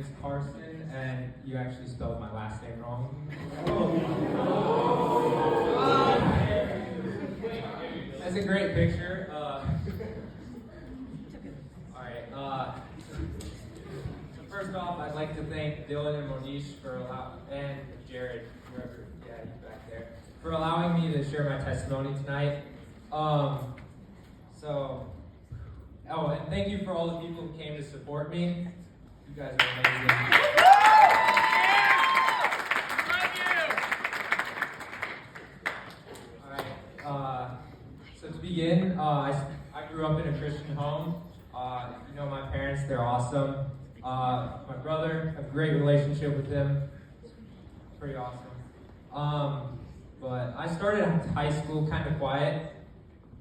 is Carson, and you actually spelled my last name wrong. That's a great picture. So first off, I'd like to thank Dylan and Monish and Jared, whoever, he's back there, for allowing me to share my testimony tonight. And thank you for all the people who came to support me. You guys are amazing. So to begin, I grew up in a Christian home. You know my parents, they're awesome. My brother, I have a great relationship with him. Pretty awesome. But I started high school kind of quiet.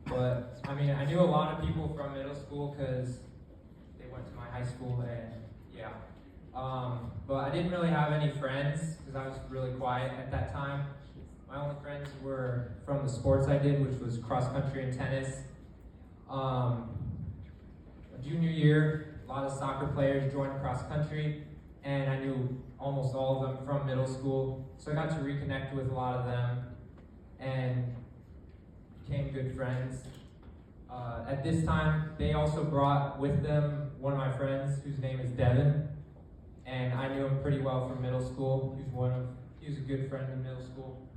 But, I knew a lot of people from middle school because they went to my high school and, but I didn't really have any friends because I was really quiet at that time. My only friends were from the sports I did, which was cross country and tennis. Junior year, a lot of soccer players joined cross country, and I knew almost all of them from middle school. So I got to reconnect with a lot of them and became good friends. At this time, they also brought with them one of my friends whose name is Devin, and I knew him pretty well from middle school. He was a good friend in middle school.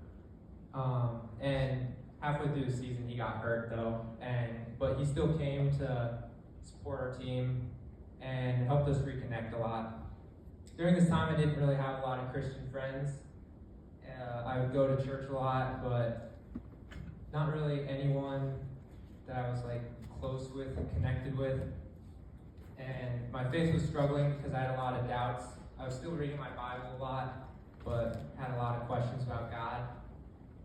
And halfway through the season, he got hurt though, but he still came to support our team and helped us reconnect a lot. During this time, I didn't really have a lot of Christian friends. I would go to church a lot, but not really anyone that I was close with and connected with. And my faith was struggling because I had a lot of doubts. I was still reading my Bible a lot, but had a lot of questions about God.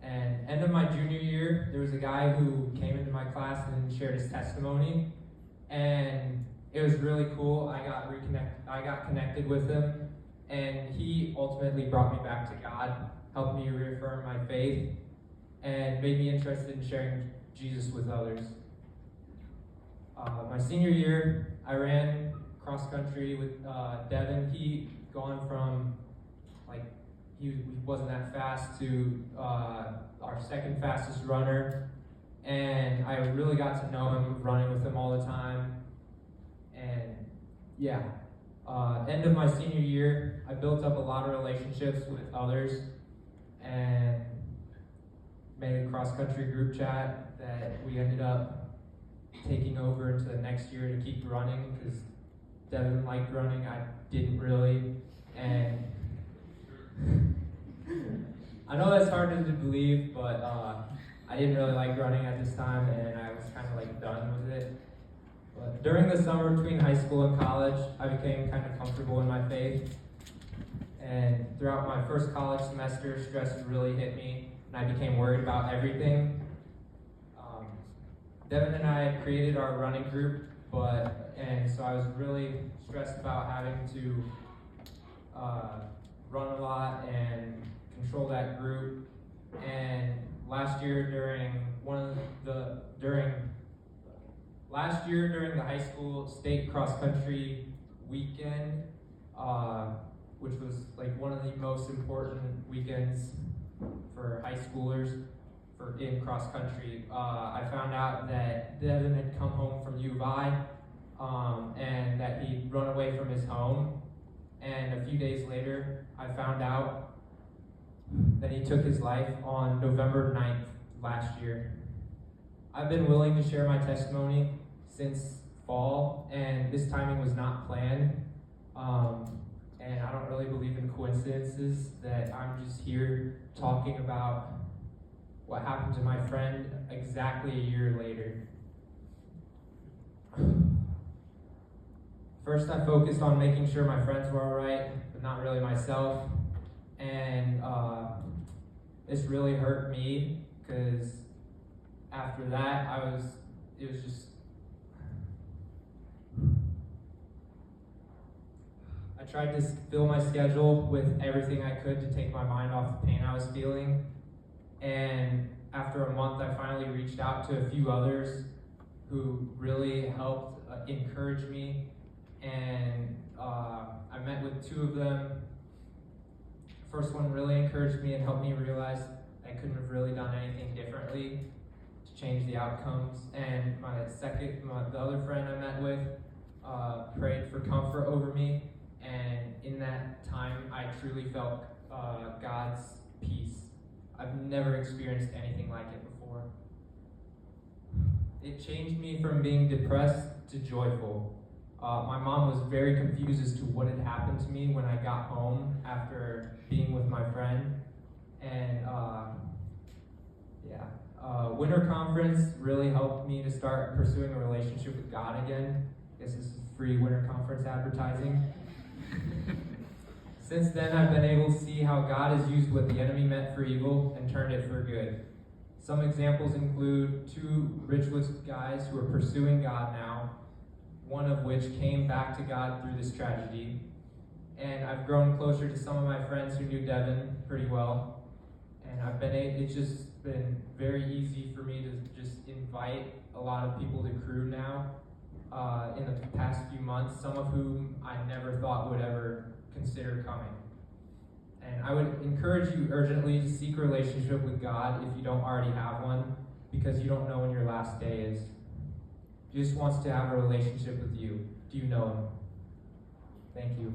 And end of my junior year, there was a guy who came into my class and shared his testimony, and it was really cool. I got connected with him, and he ultimately brought me back to God, helped me reaffirm my faith, and made me interested in sharing Jesus with others. My senior year, I ran cross country with Devin. He gone from he wasn't that fast to our second fastest runner, and I really got to know him, running with him all the time. And end of my senior year, I built up a lot of relationships with others and made a cross-country group chat that we ended up taking over into the next year to keep running because Devin liked running, I didn't really, and I know that's hard to believe, but I didn't really like running at this time, and I was kind of done with it. But during the summer between high school and college, I became kind of comfortable in my faith. And throughout my first college semester, stress really hit me, and I became worried about everything. Devin and I had created our running group, and so I was really stressed about having to run a lot and control that group. And last year during the high school state cross country weekend, which was one of the most important weekends for high schoolers in cross country, I found out that Devin had come home from U of I, and that he'd run away from his home. And a few days later, I found out that he took his life on November 9th last year. I've been willing to share my testimony since fall, and this timing was not planned. And I don't really believe in coincidences, that I'm just here talking about what happened to my friend exactly a year later. First, I focused on making sure my friends were all right, but not really myself. And this really hurt me, because after that, I tried to fill my schedule with everything I could to take my mind off the pain I was feeling. And after a month, I finally reached out to a few others who really helped encourage me and I met with two of them. First one really encouraged me and helped me realize I couldn't have really done anything differently to change the outcomes. And the other friend I met with prayed for comfort over me, and in that time I truly felt God's peace. I've never experienced anything like it before. It changed me from being depressed to joyful. My mom was very confused as to what had happened to me when I got home after being with my friend. And winter conference really helped me to start pursuing a relationship with God again. This is free winter conference advertising. Since then, I've been able to see how God has used what the enemy meant for evil and turned it for good. Some examples include two Richwoods guys who are pursuing God now, one of which came back to God through this tragedy. And I've grown closer to some of my friends who knew Devin pretty well. And it's just been very easy for me to just invite a lot of people to crew now in the past few months, some of whom I never thought would ever consider coming. And I would encourage you urgently to seek a relationship with God if you don't already have one, because you don't know when your last day is. He just wants to have a relationship with you. Do you know him? Thank you.